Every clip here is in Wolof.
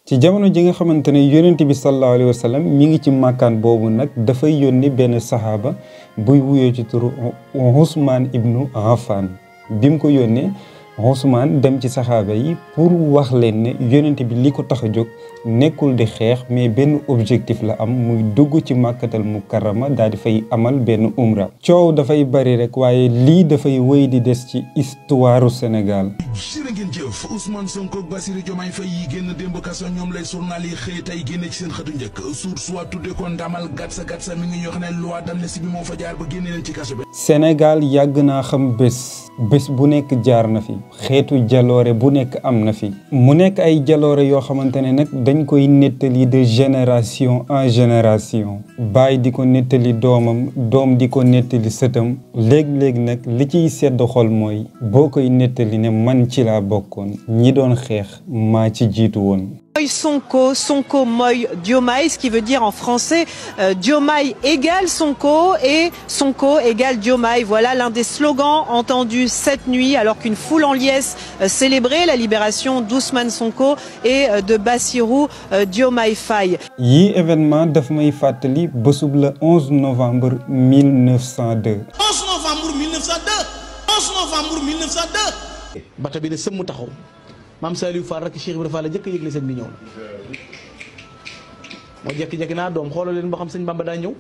ci jamono ji nga xamante ne yonent bi sallallahu alayhi wa sallam mi ngi ci màkkaan boobu nag dafay yónni benn saxaaba buy wuyoo ci turu Ousmane ibnu Affan bi mu ko yónnee Ousmane dem ci saxaaba yi pour wax leen ne yonent bi li ko tax a jóg nekkul di xeex mais benn objectif la am muy dugg ci màkkatal mukarrama daal di fay amal benn umra. coow dafay bari rek waaye lii dafay wéy di des ci histoire Sénégal. jërë ngeen jëf Ousmane Sonko ak Bassirou Diomaye Faye yi génn démb kaso ñoom lay journal yi xëy tey génne ci seen xëtu njëkk source soit tuddee ko ndamal gatsa mi ngi ñuy wax ne loi d'amnistie bi moo fa jaar ba génne leen ci kaso bi. Sénégal yàgg naa xam bés bu nekk jaar na fi xeetu jaloore bu nekk am na fi mu nekk ay jaloore yoo xamante ne nag dañ koy nettali de génération en génération baay di ko nettali doomam doom di ko nettali sëtam léeg-léeg nag li ciy sedd xol mooy boo koy nettali ne man ci laa bokkoon ñi doon xeex maa ci jiitu woon. Sonko, Sonko Moy Diomaye, ce qui veut dire en français Diomaye égale Sonko et Sonko égale Diomaye. Voilà l'un des slogans entendus cette nuit alors qu'une foule en liesse célébrait la libération d'Ousmane Sonko et de Bassirou Diomaye Faye. Yi événement daf may fàttali bésub le 11 novembre 1902. 11 novembre 1902. 11 novembre 1902. bata bi ne sëmm taxaw. Maam Saliou Fall rek Cheikh Ibrahima Fall la jëkk a yëgle seen bi ñëw na moo jekki-jekki naa doom xoolal leen boo xam sëñ Bamba daa ñëw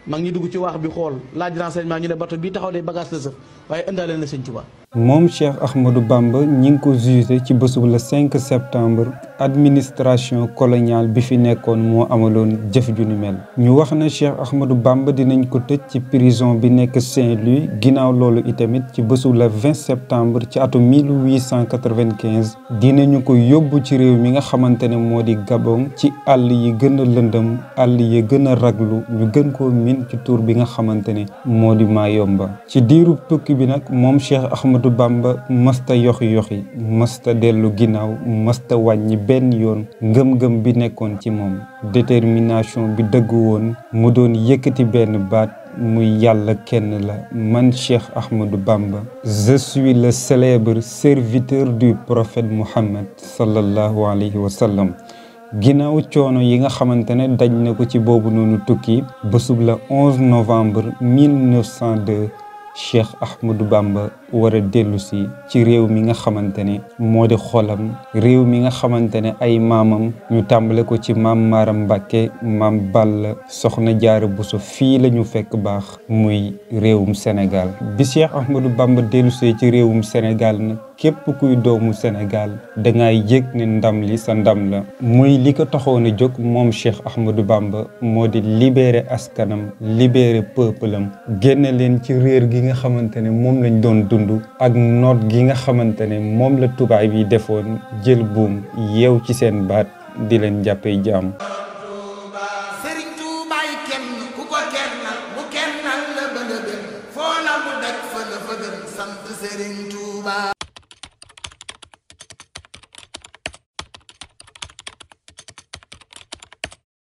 mag ñi dugg ci waax bi xool laaj renseignement ñu ne bato bii taxaw day bagage la sëf waaye indaale na sëñ Tuubaa. moom Cheikh Ahmadou Bamba ñi ngi ko jugé ci bésub le 5 septembre administration coloniale bi fi nekkoon moo amaloon jëf ju ni mel ñu wax na Cheikh Ahmadou Bamba dinañ ko tëj ci prison bi nekk Saint-Louis ginnaaw loolu itamit ci bésub le 20 septembre ci atum 1895 dinañu ko yóbbu ci réew mi nga xamante ne moo di Gabon ci àll yi gën a lëndëm àll yi gën a raglu ñu gën koo min ci tur bi nga xamante ne moo di Mayomba ci diiru tukki bi nag moom Cheikh Ahmadou Bamba masta yoxi masta dellu ginnaaw masta wàññi benn yoon ngëm-ngëm bi nekkoon ci moom détermination bi dëgg woon mu doon yëkkati benn baat muy yàlla kenn la man Cheikh Ahmadou Bamba je suis le célèbre serviteur du prophète Mohammed sallallahu alayhi wa sallam. ginnaaw coono yi nga xamante ne daj na ko ci boobu noonu tukki bésub la 11 novembre 1902 Cheikh Ahmadou Bamba war a dellu si ci réew mi nga xamante ne moo di xolam réew mi nga xamante ne ay maamam ñu tàmbale ko ci maam Maaram Mbàkke maam Balla soxna Jaara Buso fii la ñu fekk baax muy réewum Sénégal bi Cheikh Ahmadou Bamba dellu see ci réewum Sénégal nag képp kuy doomu Sénégal dangay yëg ne ndam li sa ndam la muy li ko taxoon a jóg moom Cheikh Ahmadou Bamba moo di libérer askanam libérer peuple am génne leen ci réer gi nga xamante ne moom lañ doon dund ak noot gi nga xamante ne moom la tubaab yi defoon jël buum yeew ci seen baat di leen jàppee jaam. Serigne Touba kenn ku ko kennal bu kennal la bëgg a gën foo la mu daj fa la fa gën sant Serigne Touba.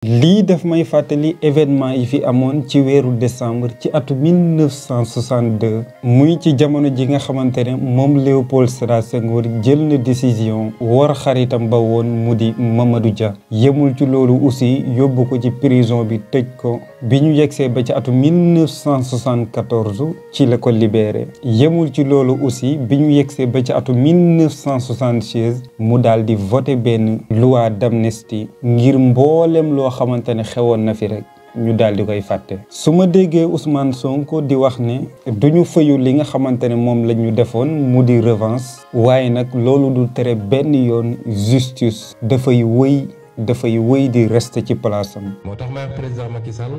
lii daf may fàttali événement yi fi amoon ci weeru décembre ci atu 1962 muy ci jamono ji nga xamante ne moom Léopold Sédar Senghor jël na décision war xaritam ba woon mu di Mamadou Dia yemul ci loolu aussi yóbbu ko ci prison bi tëj ko bi ñu yegsee ba ci atu 1974 ci la ko libéré yemul ci loolu aussi bi ñu yegsee ba ci atu 1976 mu daal di voté benn loi d'amnistie ngir mboolem loo xamante ne xewoon na fi rek ñu daal di koy fàtte su ma déggee Ousmane Sonko di wax ne duñu fayu li nga xamante ne moom la ñu defoon mu di revanche waaye nag loolu du tere benn yoon justice dafay wëy di rester ci place am. moo tax may président Macky Sall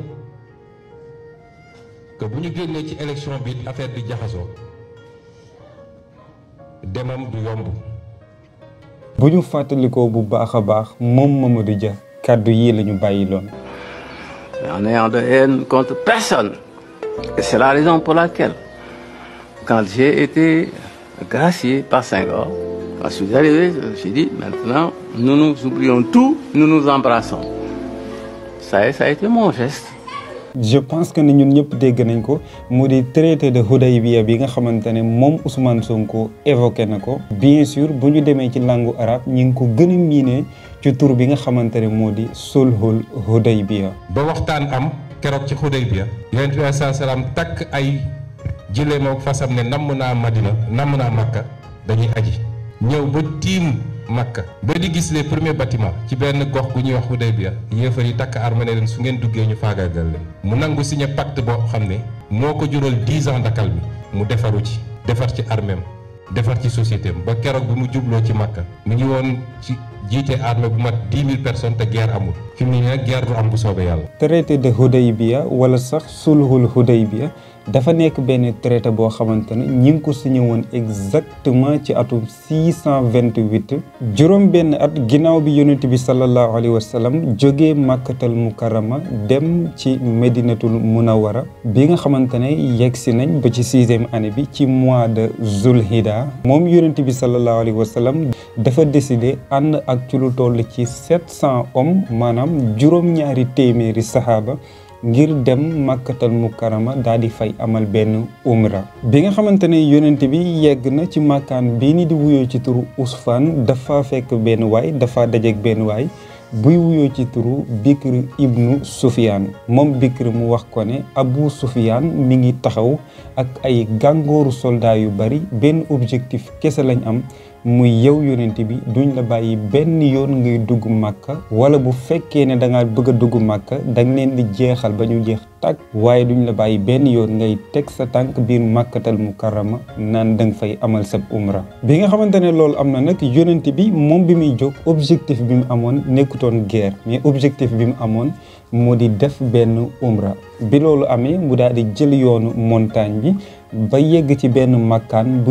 que bu ñu génnee ci élection bi affaire bi jaxasoo demam du yomb. bu ñu fàttalikoo bu baax a baax moom Mamadou Dia kàddu yii la ñu bàyyi loon. En ayant de haine contre personne. Et c'est la raison pour laquelle, quand j'ai été gracié par Senghor, quand je suis arrivé, je me suis dit, maintenant, nous nous oublions tout, nous nous embrassons. Ça a été mon geste. je pense que ne ñun ñëpp dégg nañ ko mu di traité de Hudaybiya bi nga xamante ne moom Ousmane Sonko évoqué na ko. bien sûr bu ñu demee ci langue arabe ñi ngi ko gën a miinee ci tur bi nga xamante ne moo di sulhul Hudaybiya. ba waxtaan am keroog ci Hudaybiya yonent bi saa salaam takk ay jëleem ak fasam ne namm naa Madina namm naa Makka dañuy aji ñëw ba tiim Makka ba di gis les premiers bâtiments ci benn gox gu ñuy wax Hudaybiya yéefar yi takk arme ne leen su ngeen duggee ñu faagaagal leen mu nangu signé pacte boo xam ne moo ko jural 10 ans dakal mi mu defaru ci defar ci armeem defar ci société am ba keroog bi mu jubloo ci Makka mu ngi woon ci jiite armée bu mat 10 000 personnes te guerre amul fi mu ne nag guerre du am bu soobee yàlla. traité de Hudaybiya wala sax sulhul Hudaybiya dafa nekk benn traité boo xamante ne ñi ngi ko signé woon exactement ci atum 628 juróom benn at ginnaaw bi yonent bi sallallahu alayhi wa sallam jógee Makkatal Mukarrama dem ci Medinatul Munawwara bi nga xamante ne yegg si nañ ba ci 6e année bi ci mois de Zulhida moom yonent bi sallallahu alayhi wa sallam dafa décidé ànd ak ci lu toll ci 700 hommes maanaam juróom-ñaari téeméeri saxaaba ngir dem Makkatal Mukarrama daal di fay amal benn umra bi nga xamante ne yonent bi yegg na ci makkaan bii ni di wuyoo ci turu Usfaan dafa fekk benn waay dafa dajeek benn waay buy wuyoo ci turu Bikr ibnu Sufyaan moom Bikr mu wax ko ne Abu Sufyaan mi ngi taxaw ak ay gàngooru soldat yu bari benn objectif kese lañ am muy yow yonent bi duñ la bàyyi benn yoon ngay dugg Màkka wala bu fekkee ne da nga bëgg a dugg Màkka danga leen di jeexal ba ñu jeex tàkk waaye duñ la bàyyi benn yoon ngay teg sa tànk biir Makkatal Mukarrama naan danga fay amal sab umra bi nga xamante ne loolu am na nag yonent bi moom bi muy jóg objectif bi mu amoon nekkutoon guerre mais objectif bi mu amoon moo di def benn umra bi loolu amee mu daal di jël yoonu montagne bi ba yegg ci benn makkaan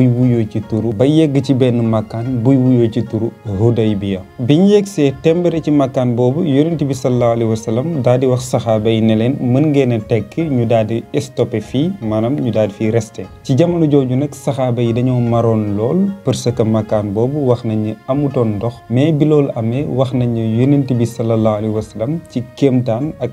buy wuyoo ci turu Hudaybiya biñ yeggsee tembare ci makkaan boobu yonent bi sallallahu alayhi wa sallam daal di wax saxaaba yi ne leen mën ngeen a tekki ñu daal di stoppé fii maanaam ñu daal di fii resté ci jamono jooju nag saxaaba yi dañoo maroon lool parce que makkaan boobu wax nañ ne amutoon ndox mais bi loolu amee wax nañ ne yonent bi sallallahu alayhi wa sallam ci kéemtaan ak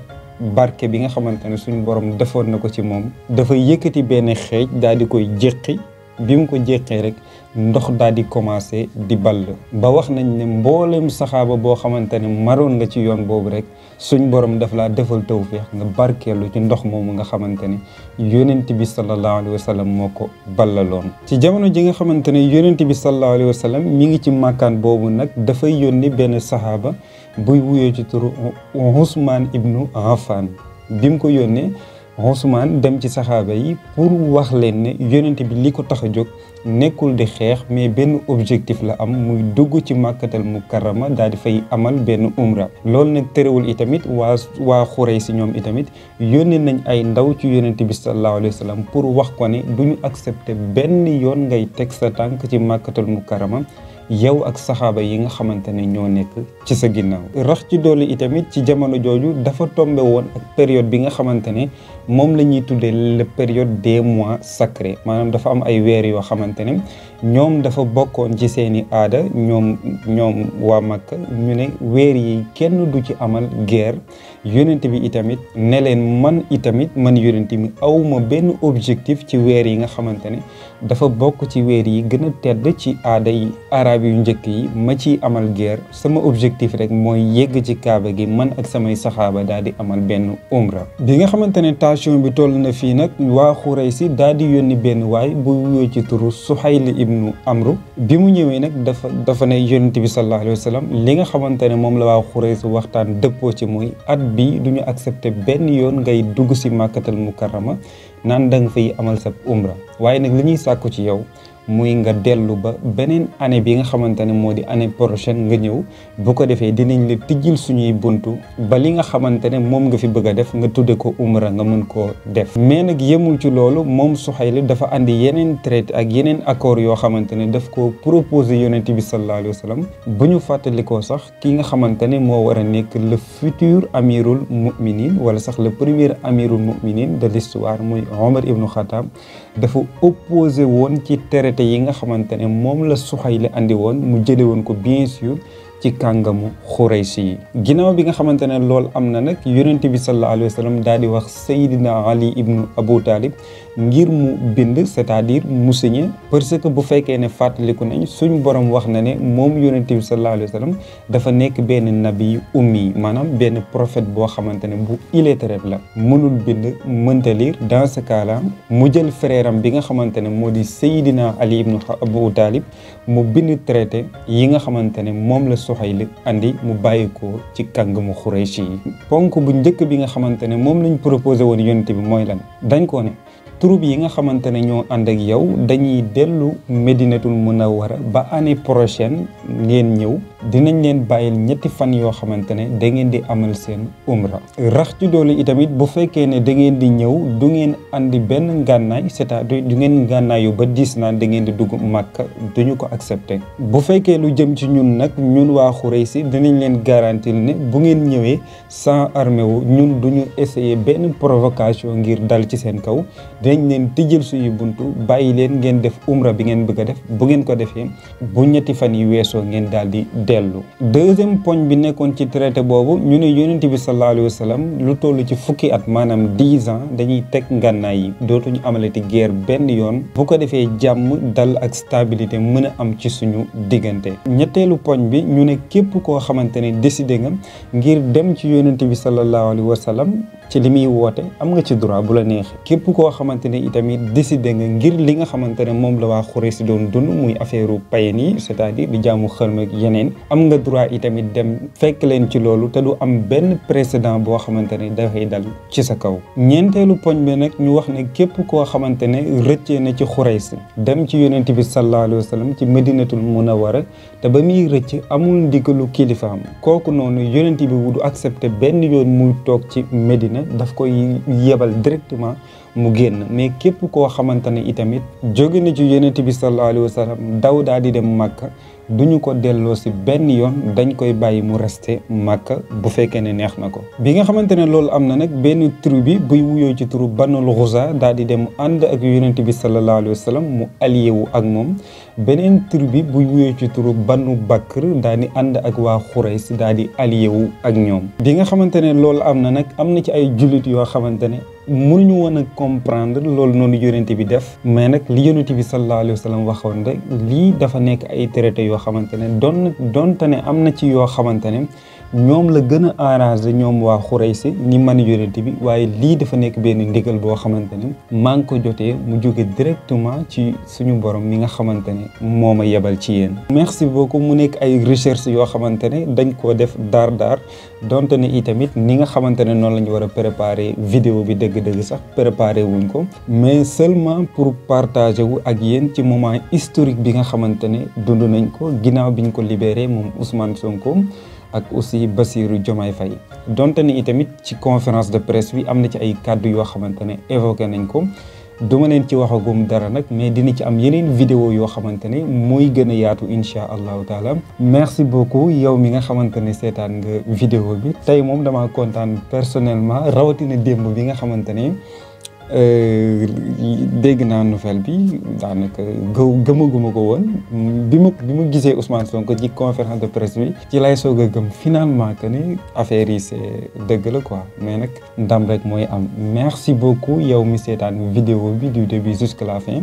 barke bi nga xamante ne suñu borom defoon na ko ci moom dafa yëkkati benn xeej daal di koy jéqi bi mu ko jéqee rek ndox daal di commencé di ball ba wax nañ ne mboolem saxaaba boo xamante ne maroon nga ci yoon boobu rek suñ borom daf laa defal tawfeex nga barkeelu ci ndox moomu nga xamante ne yonent bi sallallahu alayhi wa sallam moo ko ballaloon ci jamono ji nga xamante ne yonent bi sallallahu alayhi wa sallam mi ngi ci màkkaan boobu nag dafay yónni benn saxaaba buy wuyoo ci turu Ousmane ibnu Affan bi mu ko yónnee Ousmane dem ci saxaaba yi pour wax leen ne yonent bi li ko tax a jóg nekkul di xeex mais benn objectif la am muy dugg ci Makkatal Mukarrama daal di fay amal benn umra loolu nag terewul itamit waa Xuraysh si ñoom itamit yónnee nañ ay ndaw ci yonent bi sallallahu alayhi wa sallam pour wax ko ne duñu accepter benn yoon ngay teg sa tànk ci Makkatal Mukarrama yow ak saxaaba yi nga xamante ne ñoo nekk ci sa ginnaaw rax ci dolli itamit ci jamono jooju dafa tombe woon ak période bi nga xamante ne moom la ñuy tuddee la période des mois sacrés maanaam dafa am ay weer yoo xamante ne ñoom dafa bokkoon ci seeni aada ñoom waa Makka ñu ne weer yi kenn du ci amal guerre yonent bi itamit ne leen man yonent bi awma benn objectif ci weer yi nga xamante ne dafa bokk ci weer yi gën a tedd ci aada yi arab yu njëkk yi ma ciy amal guerre sama objectif rek mooy yegg ci kaaba gi man ak samay saxaaba daal di amal benn umra bi nga xamante ne tension bi toll na fii nag waa Xuraysi daal di yónni benn waay bu wuyoo ci turu Suhayl ibnu Amru bi mu ñëwee nag dafa ne yonent bi sallallahu alayhi wa sallam li nga xamante ne moom la waa Xuraysi waxtaan dëppoo ci mooy at bi duñu accepter benn yoon ngay dugg si Makkatal Mukarrama naan da nga fay amal sa umra waaye nag li ñuy sàkku ci yow muy nga dellu ba beneen année bi nga xamante ne moo di année prochaine nga ñëw bu ko defee dinañ la tijjil suñuy buntu ba li nga xamante ne moom nga fi bëgg a def nga tudde ko umra nga mën koo def mais nag yemul ci loolu moom Suhayl dafa andi yeneen traité ak yeneen accord yoo xamante ne daf ko proposé yonent bi sallallahu alayhi wa sallam bu ñu fàttalikoo sax ki nga xamante ne moo war a nekk le futur amirul mu'minin wala sax le premier amirul mu'minin de l'histoire muy Omar ibnu Khattab dafa opposé woon ci traité yi nga xamante ne moom la Suhayl andi woon mu jële woon ko bien sûr ci kàngamu Xuraysh yi. ginnaaw bi nga xamante ne loolu am na nag yonent bi sallallahu alayhi wa sallam daal di wax Seydina Ali ibnu Abu Talib ngir mu bind c'est-à-dire mu signé parce que bu fekkee ne fàttaliku nañ suñ borom wax na ne moom yonent bi sallallahu alayhi wa sallam dafa nekk benn nabi ummi maanaam benn prophète boo xamante ne bu illettré la mënul bind mënta lire. dans ce cas là mu jël frère am bi nga xamante ne moo di Seydina Ali ibnu Abu Talib mu bind traité yi nga xamante ne moom la Suhayl andi mu bàyyi ko ci kàngamu Xuraysh yi. ponk bu njëkk bi nga xamante ne moom lañ proposé woon yonent bi mooy lan dañ ko ne troupe yi nga xamante ne ñoo ànd ak yow dañuy dellu Medinatul Munawwara ba année prochaine ngeen ñëw dinañ leen bàyyil ñetti fan yoo xamante ne da ngeen di amal seen umra. rax ci doole itamit bu fekkee ne da ngeen di ñëw du ngeen andi benn ngànnaay c'est-à-dire du ngeen ngànnaay yu ba diis naan da ngeen di dugg Makka duñu ko accepté. bu fekkee lu jëm ci ñun nag ñun waa Xuraysh dinañ leen garantir ne bu ngeen ñëwee sans armée wu ñun duñu essayer benn provocation ngir dal ci seen kaw. dañ leen tijjal suñu buntu bàyyi leen ngeen def umra bi ngeen bëgg a def bu ngeen ko defee bu ñetti fan yi weesoo ngeen daal di dellu. deuxième poñ bi nekkoon ci traité boobu ñu ne yonent bi sallallahu alayhi wa sallam lu toll ci fukki at maanaam 10 ans dañuy teg ngànnaay yi dootuñu amalati guerre benn yoon bu ko defee jàmm dal ak stabilité mën a am ci suñu diggante. ñetteelu poñ bi ñu ne képp koo xamante ne décidé nga ngir dem ci yonent bi sallallahu alayhi wa sallam ci li muy woote am nga ci droit bu la neexee. képp koo xamante ne itamit décidé nga ngir li nga xamante ne moom la waa Xuraysh doon dund muy affaire païen yi c'est-à-dire di jaamu xërëm ak yeneen am nga droit itamit dem fekk leen ci loolu te du am benn précédent boo xamante ne dafay dal ci sa kaw. ñeenteelu poñ bi nag ñu wax ne képp koo xamante ne rëccee na ci Xuraysh dem ci yonent bi sallallahu alayhi wa sallam ci Madinatul Munawwara te ba muy rëcc amul ndigalu kilifaam kooku noonu yonent bi du accepté benn yoon muy toog ci Medina daf koy yebal directement mu génn. mais képp koo xamante ne itamit jóge na ci yonent bi sallallahu alayhi wa sallam daw daal di dem Makka duñu ko delloo si benn yoon dañ koy bàyyi mu resté Makka bu fekkee ne neex na ko. bi nga xamante ne loolu am na nag benn tribu bi buy wuyoo ci turu Banul Ghuza daal di dem ànd ak yonent bi sallallahu alayhi wa sallam mu allié wu ak moom. beneen tribu bi buy wuyoo ci turu Banu Bakr daal di ànd ak waa Xuraysh daal di allié wu ak ñoom. bi nga xamante ne loolu am na nag am na ci ay jullit yoo xamante ne mënuñu woon a comprendre loolu noonu yonent bi def mais nag li yonent bi sallallahu alayhi wa sallam waxoon rek lii dafa nekk ay traité yoo xamante ne donte ne am na ci yoo xamante ne ñoom la gën a arrangé ñoom waa Xuraysh ni man yonent bi waaye lii dafa nekk benn ndigal boo xamante ne maa ngi ko jotee mu jóge directement ci suñu borom mi nga xamante ne moo ma yebal ci yéen. merci beaucoup mu nekk ay recherche yoo xamante ne dañ koo def daar donte ne itamit ni nga xamante ne noonu la ñu war a préparer vidéo bi dëgg-dëgg sax préparer wuñ ko mais seulement pour partager wu ak yéen ci moment historique bi nga xamante ne dund nañ ko ginnaaw biñ ko libéré moom Ousmane Sonko. ak aussi Bassirou Diomaye Faye donte ni itamit ci conférence de presse bi am na ci ay kàddu yoo xamante ne évoqué nañ ko duma leen ci waxagum dara nag mais dina ci am yeneen vidéo yoo xamante ne mooy gën a yaatu incha allahu taala. merci beaucoup yow mi nga xamante ne seetaan nga vidéo bi tey moom dama kontaan personnellement rawatina démb bi nga xamante ne dégg naa nouvelle bi daanaka gëmaguma ko woon bi ma gisee Ousmane Sonko ci conférence de presse bi ci lay soog a gëm finalement que ne affaire yi c'est dëgg la quoi mais nag ndam rek mooy am. merci beaucoup yow mi seetaan vidéo bi du début jusqu'à la fin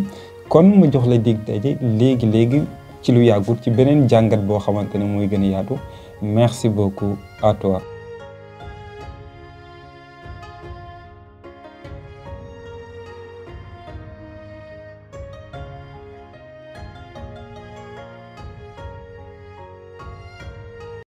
kon ma jox la dig daje léegi ci lu yàggul ci beneen jàngat boo xamante ne mooy gën a yaatu merci beaucoup à toi.